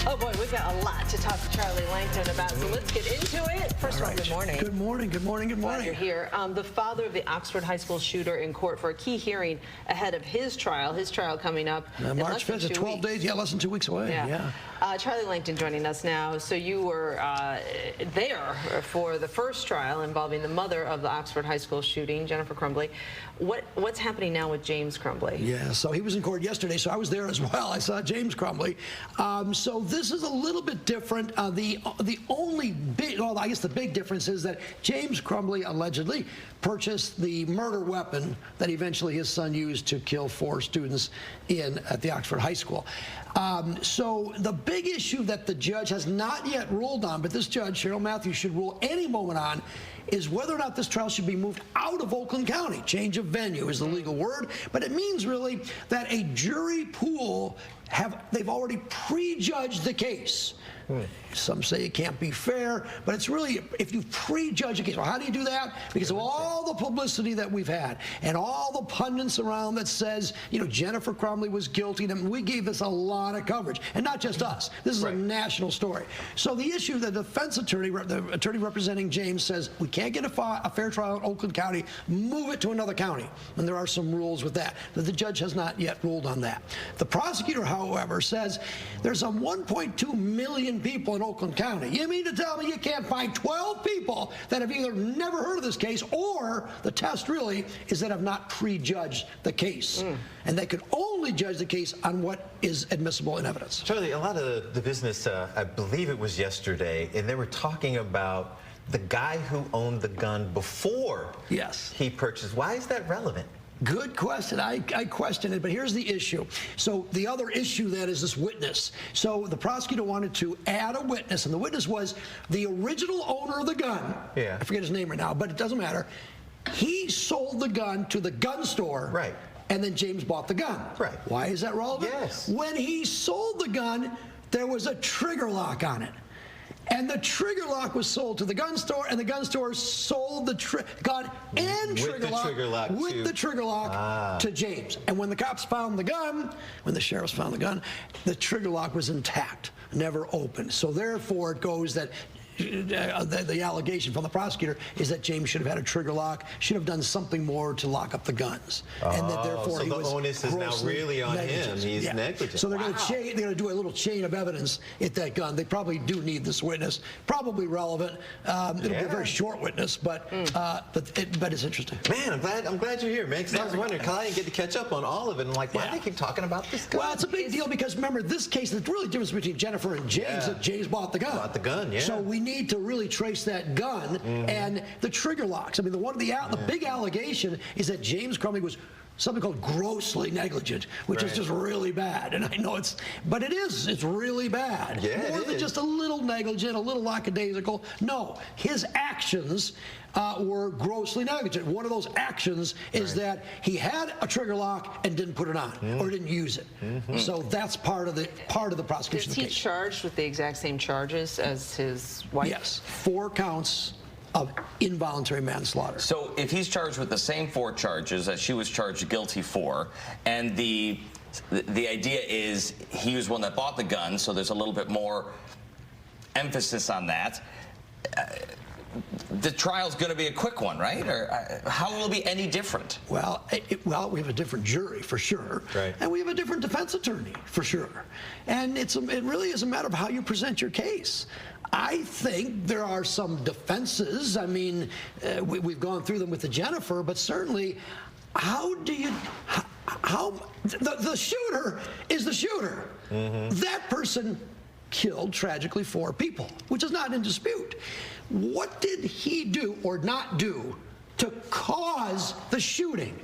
Oh boy, we've got a lot to talk to Charlie Langton about, so let's get into it. First of all, good morning. Good morning, good morning, good morning. Glad you're here. The father of the Oxford High School shooter in court for a key hearing ahead of his trial coming up in March 5th, 12 days, less than 2 weeks away. Yeah. Charlie Langton joining us now. So you were there for the first trial involving the mother of the Oxford High School shooting, Jennifer Crumbley. What's happening now with James Crumbley? Yeah, so he was in court yesterday, so I was there as well. I saw James Crumbley. So this is a little bit different. The only big, well, I guess the big difference is that James Crumbley allegedly purchased the murder weapon that eventually his son used to kill 4 students at the Oxford High School. So the big issue that the judge has not yet ruled on, but this judge, Cheryl Matthews, should rule any moment on, is whether or not this trial should be moved out of Oakland County. Change of venue is the legal word, but it means really that a jury pool they've already prejudged the case. Some say it can't be fair, but it's really, if you prejudge a case, well, how do you do that? Because of all the publicity that we've had and all the pundits around that says, you know, Jennifer Crumbley was guilty. And we gave this a lot of coverage, and not just us. This is a national story. So the issue, the defense attorney, the attorney representing James, says we can't get a fair trial in Oakland County, move it to another county. And there are some rules with that. But the judge has not yet ruled on that. The prosecutor, however, says there's some 1.2 million people in Oakland County. You mean to tell me you can't find 12 people that have either never heard of this case, or the test really is that have not prejudged the case? And they could only judge the case on what is admissible in evidence. Charlie, a lot of the business, I believe it was yesterday, and they were talking about the guy who owned the gun before he purchased. Why is that relevant? Good question. I question it, but here's the issue. So the other issue then is this witness. So the prosecutor wanted to add a witness, and the witness was the original owner of the gun. I forget his name right now, but it doesn't matter. He sold the gun to the gun store. And then James bought the gun. Why is that relevant? When he sold the gun, there was a trigger lock on it. And the trigger lock was sold to the gun store, and the gun store sold the gun and trigger lock to James. And when the cops found the gun, when the sheriffs found the gun, the trigger lock was intact, never opened. So therefore, it goes that the allegation from the prosecutor is that James should have had a trigger lock, should have done something more to lock up the guns, and that therefore so he the was onus is now really on him. He's negligent. So they're going to do a little chain of evidence at that gun. They probably do need this witness. Probably relevant. It'll be a very short witness, but it's interesting. Man, I'm glad you're here, man. Because I was wondering, I didn't get to catch up on all of it. And like, why do they keep talking about this gun? Well, it's a big deal because remember, this case, the really difference between Jennifer and James that James bought the gun. So we need to really trace that gun and the trigger locks. I mean, the big allegation is that James Crumbley was something called grossly negligent, which is just really bad. And I know it's really bad. More than just a little negligent, a little lackadaisical. No, his actions were grossly negligent. One of those actions is that he had a trigger lock and didn't put it on or didn't use it. So that's part of the prosecution. Is he charged with the exact same charges as his wife? Yes, 4 counts of involuntary manslaughter. So if he's charged with the same 4 charges that she was charged guilty for, and the idea is he was one that bought the gun, so there's a little bit more emphasis on that. The trial's going to be a quick one, right? Or how will it be any different? Well, we have a different jury for sure, and we have a different defense attorney for sure, and it really is a matter of how you present your case. I think there are some defenses. I mean, we've gone through them with the Jennifer, but certainly, the shooter is the shooter. That person killed tragically 4 people, which is not in dispute. What did he do or not do to cause the shooting?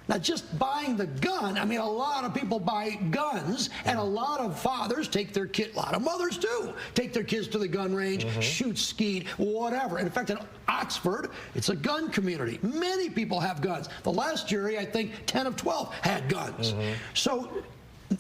Not just buying the gun. I mean, a lot of people buy guns, and a lot of fathers take their a lot of mothers too, take their kids to the gun range, shoot skeet, whatever. And in fact, in Oxford, it's a gun community. Many people have guns. The last jury, I think 10 of 12 had guns. So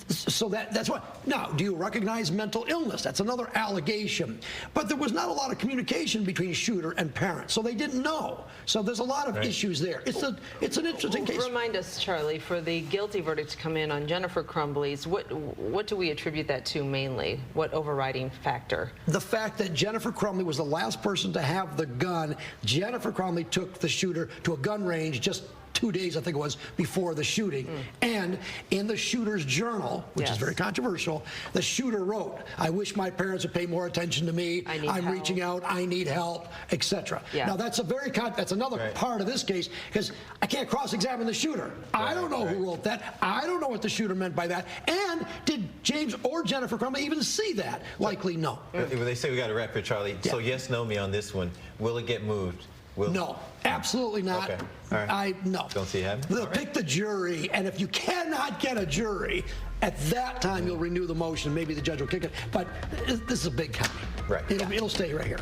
So that's what. Now, do you recognize mental illness? That's another allegation. But there was not a lot of communication between shooter and parents, so they didn't know. So there's a lot of issues there. It's an interesting case. Remind us, Charlie, for the guilty verdict to come in on Jennifer Crumbley's, what do we attribute that to mainly? What overriding factor? The fact that Jennifer Crumbley was the last person to have the gun. Jennifer Crumbley took the shooter to a gun range just 2 days, I think it was, before the shooting. And in the shooter's journal, which is very controversial, the shooter wrote, "I wish my parents would pay more attention to me. I'm reaching out. I need help," etc. Now that's a that's another part of this case, because I can't cross-examine the shooter. I don't know who wrote that. I don't know what the shooter meant by that. And did James or Jennifer Crumbley even see that? Likely no. They say we got to wrap here, Charlie. So yes, no, me on this one. Will it get moved? No, absolutely not. Okay. All right. No. Don't see it happening? They'll pick the jury, and if you cannot get a jury, at that time you'll renew the motion. Maybe the judge will kick it. But this is a big county. Right. It'll stay right here.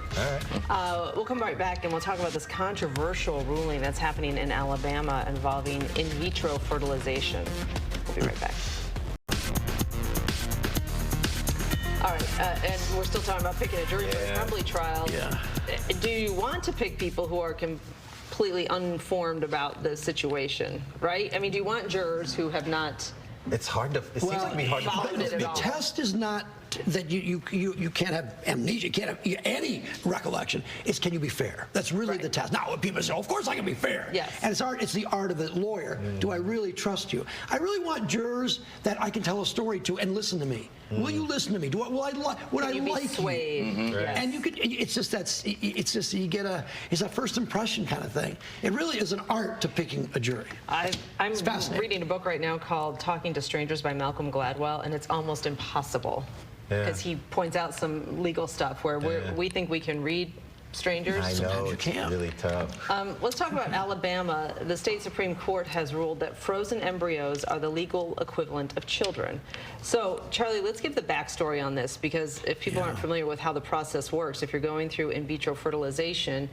All right. We'll come right back, and we'll talk about this controversial ruling that's happening in Alabama involving in vitro fertilization. We'll be right back. All right, and we're still talking about picking a jury for the Crumbley trial. Do you want to pick people who are completely uninformed about the situation, right? I mean, do you want jurors who have not... It's hard to... It seems like it'd be hard to find those people. The test is not that you can't have amnesia, you can't have any recollection. It's can you be fair? That's really the test. Now, people say, oh, of course I can be fair. Yes. And it's the art of the lawyer. Do I really trust you? I really want jurors that I can tell a story to and listen to me. Will you listen to me? Would I like swayed? You? And you could. It's just you get it's a first impression kind of thing. It really is an art to picking a jury. I'm reading a book right now called Talking to Strangers by Malcolm Gladwell, and it's almost impossible because he points out some legal stuff where we think we can read strangers. I know, it's really tough. Let's talk about Alabama. The state Supreme Court has ruled that frozen embryos are the legal equivalent of children. So, Charlie, let's give the backstory on this, because if people aren't familiar with how the process works, if you're going through in vitro fertilization,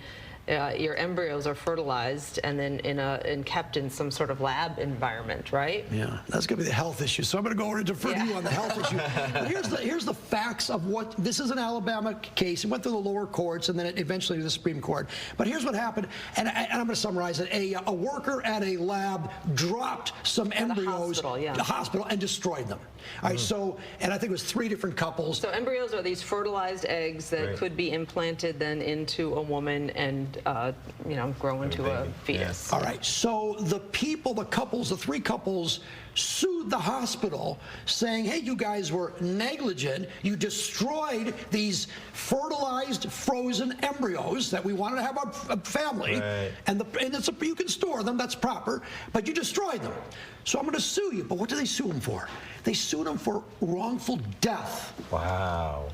your embryos are fertilized and then kept in some sort of lab environment, right? Yeah, that's going to be the health issue. So I'm going to go over and defer to you on the health issue. But here's the facts of what this is. An Alabama case. It went through the lower courts and then eventually to the Supreme Court. But here's what happened, and I'm going to summarize it. A worker at a lab dropped some embryos at the hospital and destroyed them. All right, so, and I think it was 3 different couples. So embryos are these fertilized eggs that could be implanted then into a woman and grow into a fetus. All right, so the 3 couples sued the hospital saying, hey, you guys were negligent. You destroyed these fertilized frozen embryos that we wanted to have a family. And you can store them, that's proper, but you destroyed them. So I'm going to sue you. But what do they sue them for? They sued them for wrongful death. Wow.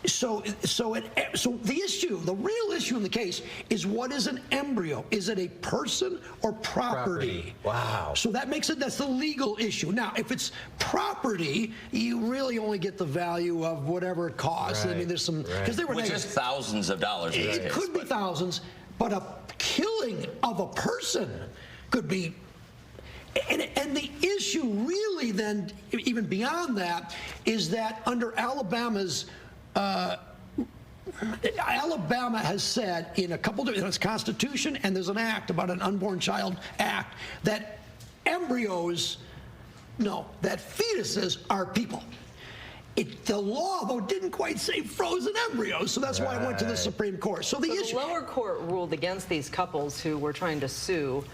So the real issue in the case is, what is an embryo? Is it a person or property? Wow. So that's the legal issue. Now, if it's property, you really only get the value of whatever it costs. I mean, there's some, because they were which is thousands of dollars. It could be thousands, but a killing of a person could be. And the issue really then, even beyond that, is that under Alabama's Alabama has said in a couple of its constitution, and there's an act about an unborn child act, that fetuses are people. The law, though, didn't quite say frozen embryos, so that's why I went to the Supreme Court. So the lower court ruled against these couples who were trying to sue.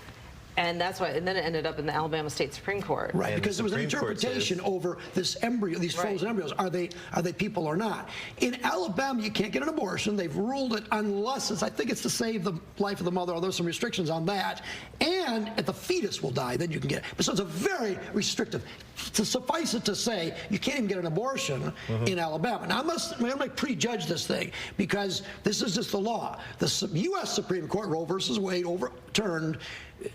And that's why, and then it ended up in the Alabama State Supreme Court. Right, because there was an interpretation over this embryo, these frozen embryos. Are they people or not? In Alabama, you can't get an abortion. They've ruled it unless I think it's to save the life of the mother, although there's some restrictions on that. And if the fetus will die, then you can get it. So it's a very restrictive. To suffice it to say, you can't even get an abortion in Alabama. Now, I'm going to prejudge this thing, because this is just the law. The U.S. Supreme Court, Roe versus Wade, overturned,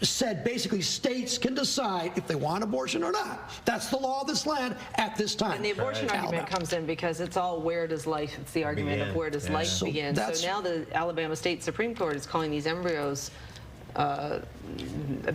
said basically states can decide if they want abortion or not. That's the law of this land at this time. And the abortion argument comes in because it's all, where does life, it's the argument of where does life begin. So now the Alabama State Supreme Court is calling these embryos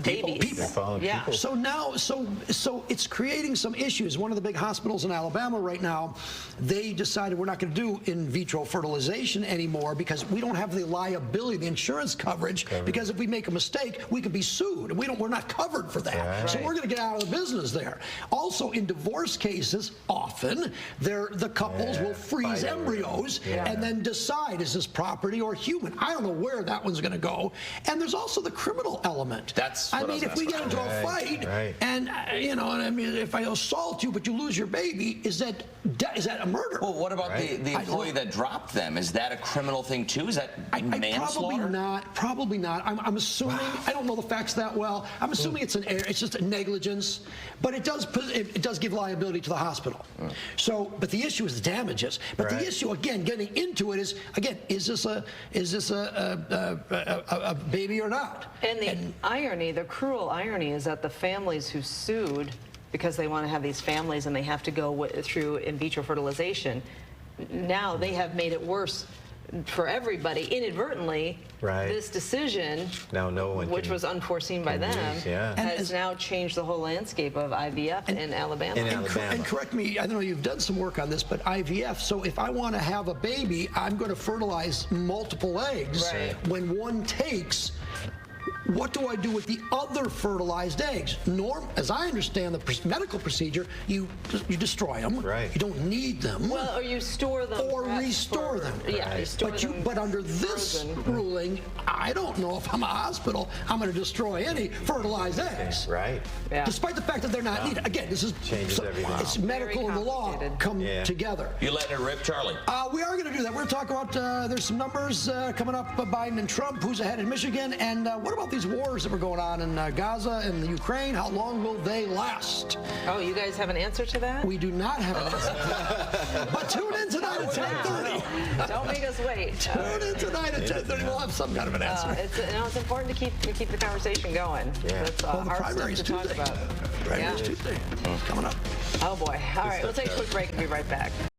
babies. People. Yeah. So now, so it's creating some issues. One of the big hospitals in Alabama right now, they decided we're not going to do in vitro fertilization anymore because we don't have the liability, the insurance coverage. Because if we make a mistake, we could be sued, and we're not covered for that. Right. So we're going to get out of the business there. Also, in divorce cases, often the couples will freeze embryos and then decide, is this property or human? I don't know where that one's going to go. And there's also the criminal element. I mean, if we get into a fight, and I mean, if I assault you but you lose your baby, is that a murder? Well, what about the employee that dropped them? Is that a criminal thing too? Is that manslaughter? Probably not. I'm assuming. I don't know the facts that well. I'm assuming it's just a negligence, but it does give liability to the hospital. So, but the issue is the damages. But the issue, again, getting into it is this a baby or not? And the irony, the cruel irony, is that the families who sued because they want to have these families and they have to go through in vitro fertilization, now they have made it worse for everybody inadvertently. This decision, now no one which was unforeseen by them, has now changed the whole landscape of IVF in Alabama. And correct me, I know you've done some work on this, but IVF, so if I want to have a baby, I'm going to fertilize multiple eggs. When one takes, what do I do with the other fertilized eggs? As I understand the medical procedure, you destroy them. You don't need them. Well, or you store them. Or restore them. Yeah, you store them. But under this ruling, I don't know if I'm a hospital, I'm going to destroy any fertilized eggs. Despite the fact that they're not needed. Again, this is changes everything. It's medical and the law come together. You letting it rip, Charlie? We are going to do that. We're going to talk about there's some numbers coming up, Biden and Trump, who's ahead in Michigan, and what about these wars that were going on in Gaza and the Ukraine? How long will they last? Oh, you guys have an answer to that? We do not have an answer to that. But tune in tonight at 10:30. Don't make us wait. Tune in tonight at 10:30. We'll have some kind of an answer. It's important to keep the conversation going. That's the primary's Tuesday. Primary's Tuesday. Coming up. Oh boy. All right, we'll take a quick break and be right back.